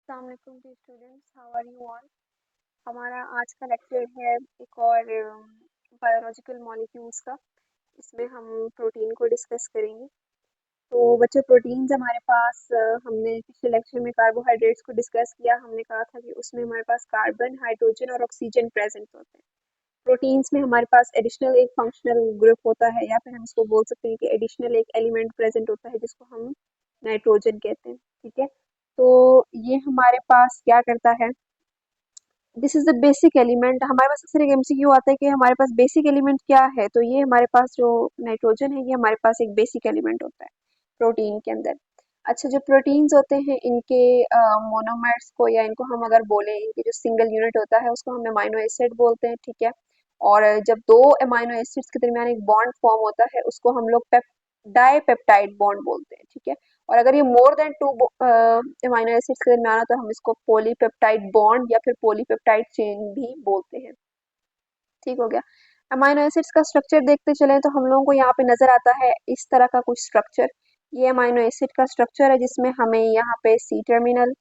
अस्सलाम वालेकुम जी students, how are you all. हमारा आज का लेक्चर है एक और बायोलॉजिकल मॉलिक्यूल्स का। इसमें हम प्रोटीन को डिस्कस करेंगे। तो बच्चों, प्रोटीन्स हमारे पास हमने पिछले लेक्चर में कार्बोहाइड्रेट्स को डिस्कस किया। हमने कहा था कि उसमें हमारे पास कार्बन, हाइड्रोजन और ऑक्सीजन प्रेजेंट होते हैं। प्रोटीन्स में हमारे पास एडिशनल एक फंक्शनल ग्रुप होता है, या फिर हम इसको बोल सकते हैं कि एडिशनल एक एलिमेंट प्रेजेंट होता है जिसको हम नाइट्रोजन कहते हैं। ठीक है, तो ये हमारे पास क्या करता है, this is the basic element. हमारे पास अक्सर एक एमसीक्यू आता है कि हमारे पास बेसिक एलिमेंट क्या है, तो ये हमारे पास जो नाइट्रोजन है ये हमारे पास एक बेसिक एलिमेंट होता है प्रोटीन के अंदर। अच्छा, जो प्रोटीन्स होते हैं इनके मोनोमर्स को, या इनको हम अगर बोले, इनके जो सिंगल यूनिट होता है उसको हम अमाइनो एसिड बोलते हैं। ठीक है, और जब दो अमाइनो एसिड्स के दरमियान एक बॉन्ड फॉर्म होता है उसको हम लोग डाईपेप्टाइड बॉन्ड बोलते हैं। ठीक है, और अगर ये more than two amino acids के दरमियान हो तो हम इसको पॉलीपेप्टाइड बॉन्ड या फिर पॉलीपेप्टाइड चेन भी बोलते हैं। ठीक हो गया। अमाइनो एसिड्स का स्ट्रक्चर देखते चले तो हम लोगों को यहाँ पे नजर आता है इस तरह का कुछ स्ट्रक्चर। ये अमाइनो एसिड का स्ट्रक्चर है जिसमें हमें यहाँ पे सी टर्मिनल,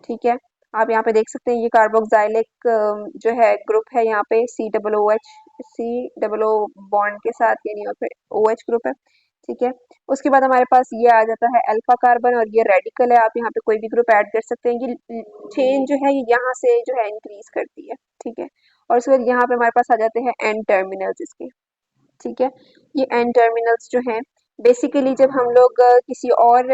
ठीक है, आप यहाँ पे देख सकते हैं ये कार्बोक्सिलिक जो है ग्रुप है, यहाँ पे सी डबल ओ बॉन्ड के साथ, यानी और फिर OH ग्रुप है। ठीक है, उसके बाद हमारे पास ये आ जाता है अल्फा कार्बन, और ये रेडिकल है। आप यहाँ पे कोई भी ग्रुप ऐड कर सकते हैं। ये चेन जो है ये यहाँ से जो है इंक्रीज करती है। ठीक है, और उसके बाद यहाँ पे हमारे पास आ जाते हैं एन टर्मिनल्स इसके। ठीक है, ये एन टर्मिनल्स जो हैं, बेसिकली जब हम लोग किसी और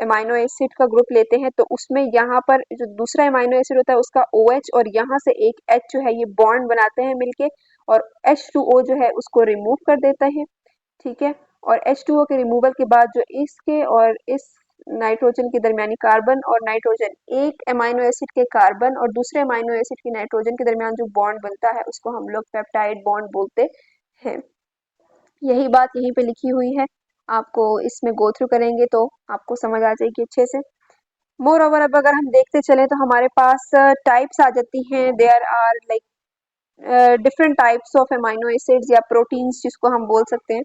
अमाइनो एसिड का ग्रुप लेते हैं तो उसमें यहाँ पर जो दूसरा अमाइनो एसिड होता है उसका OH और यहाँ से एक H जो है ये बॉन्ड बनाते हैं मिलके, और H2O जो है उसको रिमूव कर देता है। ठीक है, और H2O के रिमूवल के बाद जो इसके और इस नाइट्रोजन के दरमियानी कार्बन और नाइट्रोजन, एक अमाइनो एसिड के कार्बन और दूसरे अमाइनो एसिड के नाइट्रोजन के दरमियान जो बॉन्ड बनता है उसको हम लोग पेप्टाइड बॉन्ड बोलते हैं। यही बात यहीं पे लिखी हुई है, आपको इसमें गो थ्रू करेंगे तो आपको समझ आ जाएगी अच्छे से। मोर ओवर, अब अगर हम देखते चले तो हमारे पास टाइप्स आ जाती हैं। There are like different types of amino acids या प्रोटीन्स जिसको हम बोल सकते हैं।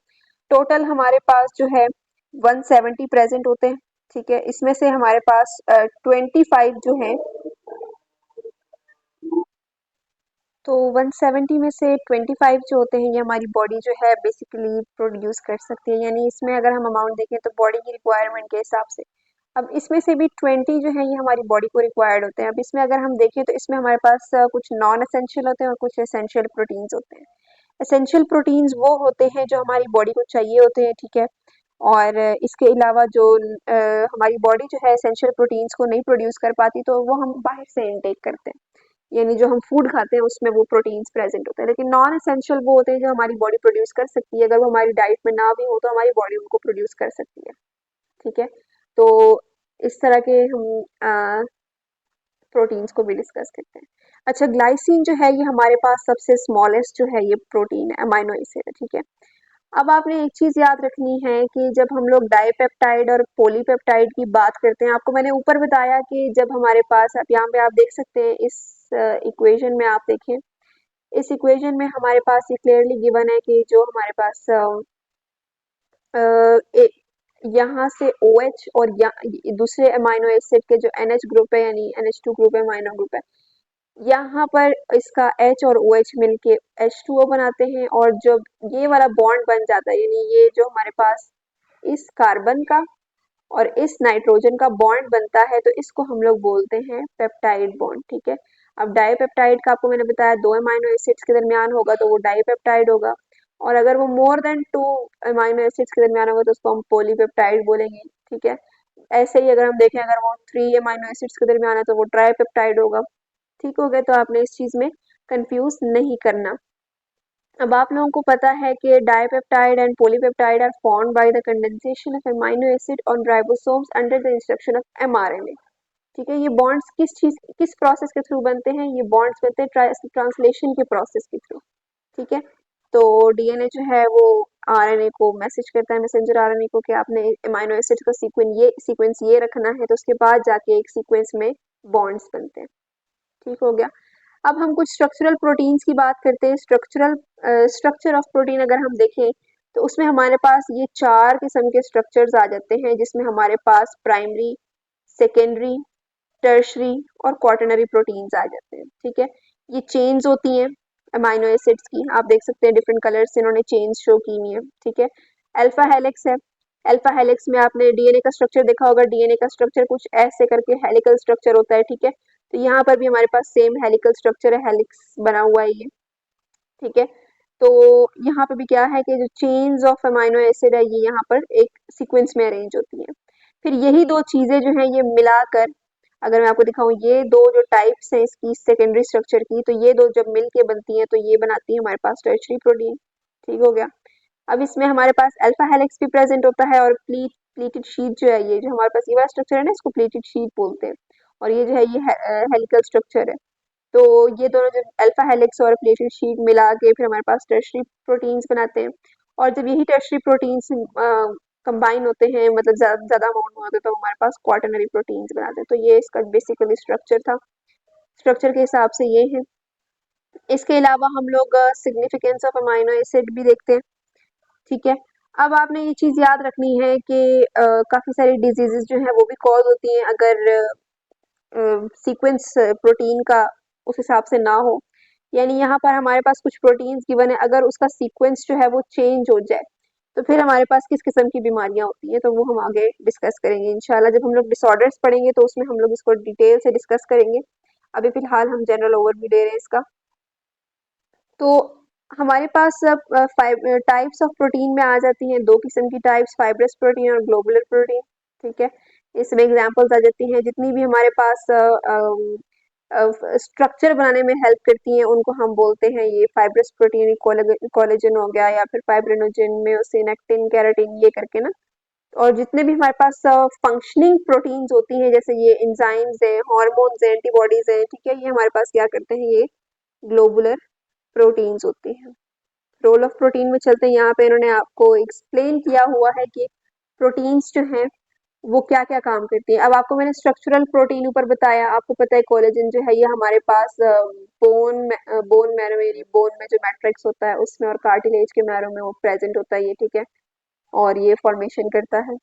टोटल हमारे पास जो है 170 प्रेजेंट होते हैं। ठीक है, इसमें से हमारे पास 25 जो है, तो 170 में से 25 जो होते हैं ये हमारी बॉडी जो है बेसिकली प्रोड्यूस कर सकती है, यानी इसमें अगर हम अमाउंट देखें तो बॉडी की रिक्वायरमेंट के हिसाब से। अब इसमें से भी 20 जो है ये हमारी बॉडी को रिक्वायर्ड होते हैं। अब इसमें अगर हम देखें तो इसमें हमारे पास कुछ नॉन एसेंशियल होते हैं और कुछ एसेंशियल प्रोटीन्स होते हैं। एसेंशियल प्रोटीन्स वो होते हैं जो हमारी बॉडी को चाहिए होते हैं। ठीक है, और इसके अलावा जो हमारी बॉडी जो है एसेंशियल प्रोटीन्स को नहीं प्रोड्यूस कर पाती तो वो हम बाहर से इनटेक करते हैं, यानी जो हम फूड खाते हैं उसमें वो प्रोटीन्स प्रेजेंट होते हैं। लेकिन नॉन एसेंशियल वो होते हैं जो हमारी बॉडी प्रोड्यूस कर सकती है, अगर वो हमारी डाइट में ना भी हो तो हमारी बॉडी उनको प्रोड्यूस कर सकती है। ठीक है, तो इस तरह के हम प्रोटीन्स को भी डिस्कस करते हैं। अच्छा, ग्लाइसिन जो है ये हमारे पास सबसे स्मॉलेस्ट जो है ये प्रोटीन है, अमाइनो एसिड है। ठीक है, अब आपने एक चीज याद रखनी है कि जब हम लोग डाइपेप्टाइड और पॉलीपेप्टाइड की बात करते हैं, आपको मैंने ऊपर बताया कि जब हमारे पास, आप यहाँ पे आप देख सकते हैं इस इक्वेशन में, आप देखें इस इक्वेशन में हमारे पास ये क्लियरली गिवन है कि जो हमारे पास यहाँ से OH और दूसरे अमाइनो एसिड के जो NH ग्रुप है, यानी NH2 ग्रुप है, अमाइनो ग्रुप है, यहाँ पर इसका H और OH मिलके H2O बनाते हैं, और जब ये वाला बॉन्ड बन जाता है, यानी ये जो हमारे पास इस कार्बन का और इस नाइट्रोजन का बॉन्ड बनता है, तो इसको हम लोग बोलते हैं पेप्टाइड बॉन्ड। ठीक है, अब डाईपेप्टाइड का आपको मैंने बताया दो अमाइनो एसिड्स के दरमियान होगा तो वो डाईपेप्टाइड होगा, और अगर वो more than two amino acids के दरमियान होगा तो उसको हम पॉलीपेप्टाइड बोलेंगे। ठीक है, ऐसे ही अगर हम देखें अगर वो 3 अमाइनो एसिड्स के दरमियान है तो वो ट्राईपेप्टाइड होगा। ठीक हो गया, तो आपने इस चीज में कंफ्यूज नहीं करना। अब आप लोगों को पता है कि dipeptide and polypeptide are formed by the condensation of amino acid on ribosomes under the instruction of mRNA। ठीक है, ये बॉन्ड्स किस प्रोसेस के थ्रू बनते हैं, ये बॉन्ड्स बनते हैं ट्रांसलेशन के प्रोसेस के थ्रू। ठीक है, तो DNA जो है वो RNA को मैसेज करता है, मैसेंजर RNA को, कि आपने अमाइनो एसिड का सीक्वेंस ये रखना है, तो उसके बाद जाके एक सीक्वेंस में बॉन्ड्स बनते हैं। ठीक हो गया। अब हम कुछ स्ट्रक्चरल प्रोटीन्स की बात करते हैं। स्ट्रक्चर ऑफ प्रोटीन अगर हम देखें तो उसमें हमारे पास ये 4 किस्म के स्ट्रक्चर्स आ जाते हैं, जिसमें हमारे पास प्राइमरी, सेकेंडरी, टर्शरी और क्वाटरनरी प्रोटीन्स आ जाते हैं। ठीक है, ये चेन्स होती हैं अमाइनो एसिड्स की। आप देख सकते हैं डिफरेंट कलर्स से इन्होंने चेन्स शो की हुई है। ठीक है, अल्फा हेलिक्स है। अल्फा हेलिक्स में आपने डीएनए का स्ट्रक्चर देखा होगा। डीएनए का स्ट्रक्चर कुछ ऐसे करके हेलिकल स्ट्रक्चर होता है। ठीक है, तो यहाँ पर भी हमारे पास सेम हेलिकल स्ट्रक्चर है, हेलिक्स बना हुआ है ये। ठीक है, तो यहाँ पे भी क्या है कि जो चेन्स ऑफ अमाइनो एसिड है ये यहाँ पर एक सीक्वेंस में अरेंज होती है। फिर यही दो चीजें जो हैं ये मिलाकर, अगर मैं आपको दिखाऊं, ये दो जो टाइप्स हैं इसकी सेकेंडरी स्ट्रक्चर की, तो ये दो जब मिल के बनती हैं तो ये बनाती है हमारे पास टर्शरी प्रोटीन। ठीक हो गया। अब इसमें हमारे पास अल्फा हेलिक्स भी प्रेजेंट होता है और प्लीटेड शीट जो है, ये जो हमारे पास ये वाला स्ट्रक्चर है ना, इसको प्लीटेड शीट बोलते हैं। और ये जो है ये हेलिकल स्ट्रक्चर है। तो ये दोनों जब अल्फा हेलिक्स और प्लेटेड शीट मिला के फिर हमारे पास टर्शरी प्रोटीन्स बनाते हैं। और जब यही टर्शरी प्रोटीन्स कंबाइन होते हैं, मतलब ज़्यादा अमाउंट में होते हैं, तो हमारे पास क्वाटरनरी प्रोटीन्स बनाते हैं। तो ये इसका बेसिकली स्ट्रक्चर था। स्ट्रक्चर के हिसाब से ये है। इसके अलावा हम लोग सिग्निफिकेंस ऑफ अमाइनो एसिड भी देखते हैं। ठीक है, अब आपने ये चीज़ याद रखनी है कि काफ़ी सारी डिजीजेस जो हैं वो भी कॉज होती हैं अगर सीक्वेंस प्रोटीन का उस हिसाब से ना हो। यानी यहाँ पर हमारे पास कुछ प्रोटीन्स गिवन है, अगर उसका सीक्वेंस जो है वो चेंज हो जाए तो फिर हमारे पास किस किस्म की बीमारियां होती हैं, तो वो हम आगे डिस्कस करेंगे इंशाल्लाह। जब हम लोग डिसऑर्डर्स पढ़ेंगे तो उसमें हम लोग इसको डिटेल से डिस्कस करेंगे। अभी फिलहाल हम जनरल ओवरव्यू दे रहे हैं इसका। तो हमारे पास अब टाइप्स ऑफ प्रोटीन में आ जाती हैं दो किस्म की टाइप्स, फाइब्रस प्रोटीन और ग्लोबुलर प्रोटीन। ठीक है, इसमें एग्जांपल्स आ जाती हैं जितनी भी हमारे पास स्ट्रक्चर बनाने में हेल्प करती हैं उनको हम बोलते हैं ये फाइब्रस प्रोटीन। कोलेजन हो गया या फिर फाइब्रिनोजन, म्योसिन, एक्टिन, केराटिन, ये करके ना। और जितने भी हमारे पास फंक्शनिंग प्रोटीन्स होती हैं जैसे ये एंजाइम्स हैं, हार्मोन्स हैं, एंटीबॉडीज हैं, ठीक है, ये हमारे पास क्या करते हैं, ये ग्लोबुलर प्रोटीन्स होती हैं। रोल ऑफ प्रोटीन में चलते हैं। यहाँ पे इन्होंने आपको एक्सप्लेन किया हुआ है कि प्रोटीन्स जो हैं वो क्या क्या काम करती हैं। अब आपको मैंने स्ट्रक्चरल प्रोटीन ऊपर बताया, आपको पता है कोलेजन जो है ये हमारे पास बोन मैरो, यानी बोन में जो मैट्रिक्स होता है उसमें और कार्टिलेज के मैरो में वो प्रेजेंट होता है ये। ठीक है, और ये फॉर्मेशन करता है।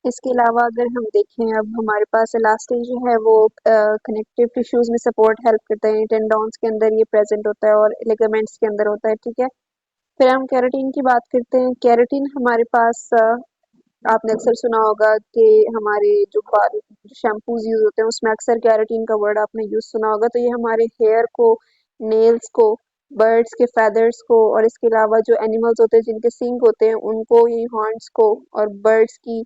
इसके अलावा अगर हम देखें, अब हमारे पास इलास्टिन जो है वो कनेक्टिव टिश्यूज में सपोर्ट हेल्प करता है, टेंडॉन्स के अंदर ये प्रेजेंट होता है और लिगामेंट्स के अंदर होता है। ठीक है, फिर हम केराटिन की बात करते हैं। केराटिन हमारे पास आपने अक्सर सुना होगा कि हमारे जो बाल शैम्पूज यूज होते हैं उसमें अक्सर केराटिन का वर्ड आपने यूज सुना होगा। तो ये हमारे हेयर को, नेल्स को, बर्ड्स के फेदर्स को, और इसके अलावा जो एनिमल्स होते हैं जिनके सिंग होते हैं उनको, ये हॉर्न्स को, और बर्ड्स की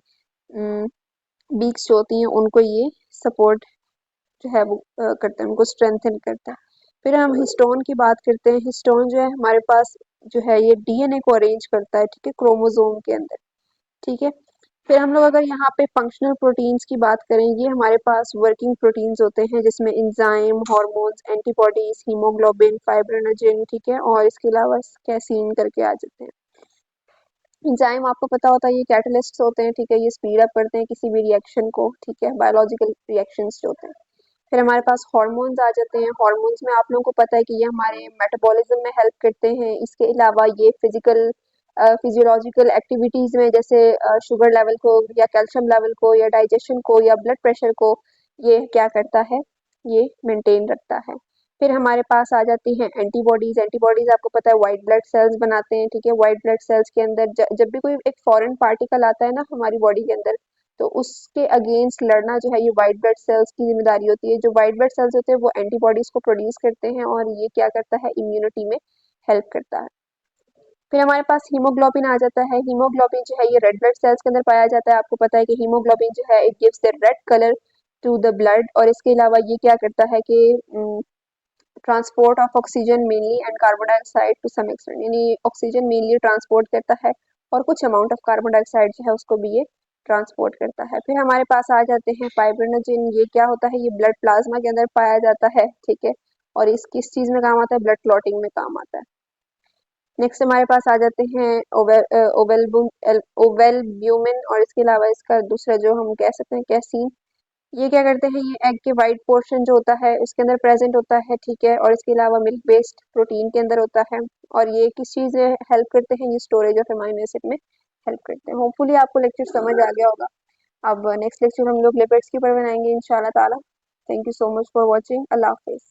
बीक्स जो होती हैं उनको ये सपोर्ट जो है वो करता है, उनको स्ट्रेंथन करता है। फिर हम हिस्टोन की बात करते हैं। हिस्टोन जो है हमारे पास जो है ये डीएनए को अरेंज करता है, ठीक है, क्रोमोसोम के अंदर। ठीक है, फिर हम लोग अगर यहाँ पे फंक्शनल प्रोटीन्स की बात करें, ये हमारे पास वर्किंग प्रोटीन्स होते हैं जिसमें enzyme, hormones, antibodies, haemoglobin, fibrinogen, ठीक है, और इसके अलावा कैसीन करके आ जाते हैं। एंजाइम आपको पता होता है ये कैटलिस्ट्स होते हैं। ठीक है, ये स्पीड अप करते हैं किसी भी रिएक्शन को। ठीक है, बायोलॉजिकल रिएक्शंस जो होते हैं। फिर हमारे पास हार्मोन्स आ जाते हैं। हार्मोन्स में आप लोगों को पता है कि ये हमारे मेटाबॉलिज्म में हेल्प करते हैं। इसके अलावा ये फिजियोलॉजिकल एक्टिविटीज में, जैसे शुगर लेवल को या कैल्शियम लेवल को या डाइजेशन को या ब्लड प्रेशर को, ये क्या करता है, ये मेंटेन रखता है। फिर हमारे पास आ जाती हैं एंटीबॉडीज। एंटीबॉडीज आपको पता है वाइट ब्लड सेल्स बनाते हैं। ठीक है, वाइट ब्लड सेल्स के अंदर जब भी कोई एक फॉरेन पार्टिकल आता है ना हमारी बॉडी के अंदर, तो उसके अगेंस्ट लड़ना जो है ये वाइट ब्लड सेल्स की जिम्मेदारी होती है। जो वाइट ब्लड सेल्स होते हैं वो एंटीबॉडीज को प्रोड्यूस करते हैं और ये क्या करता है, इम्यूनिटी में हेल्प करता है। फिर हमारे पास हीमोग्लोबिन आ जाता है। हीमोग्लोबिन जो है ये रेड ब्लड सेल्स के अंदर पाया जाता है। आपको पता है कि हीमोग्लोबिन जो है it gives the red colour to the blood, और इसके अलावा ये क्या करता है कि transport of oxygen mainly and carbon dioxide to some extent, यानी ऑक्सीजन मेनली ट्रांसपोर्ट करता है और कुछ अमाउंट ऑफ कार्बन डाइऑक्साइड जो है उसको भी ये ट्रांसपोर्ट करता है। फिर हमारे पास आ जाते हैं फाइब्रिनोजन। ये क्या होता है, ये ब्लड प्लाज्मा के अंदर पाया जाता है। ठीक है, और इस किस चीज में काम आता है, ब्लड क्लॉटिंग में काम आता है। नेक्स्ट हमारे पास आ जाते हैं ओवेलब्यूमिन, और इसके अलावा इसका दूसरा जो हम कह सकते हैं कैसीन। ये क्या करते हैं, ये एग के वाइट पोर्शन जो होता है उसके अंदर प्रेजेंट होता है। ठीक है, और इसके अलावा मिल्क बेस्ड प्रोटीन के अंदर होता है, और ये किस चीज़ में हेल्प करते हैं, ये स्टोरेज ऑफ अमाइनो एसिड में हेल्प करते हैं। होपफुली आपको लेक्चर समझ आ गया होगा। अब नेक्स्ट लेक्चर हम लोग लिपिड्स के ऊपर बनाएंगे इंशाल्लाह ताला। Thank you so much for watching. अल्लाह हाफिज़।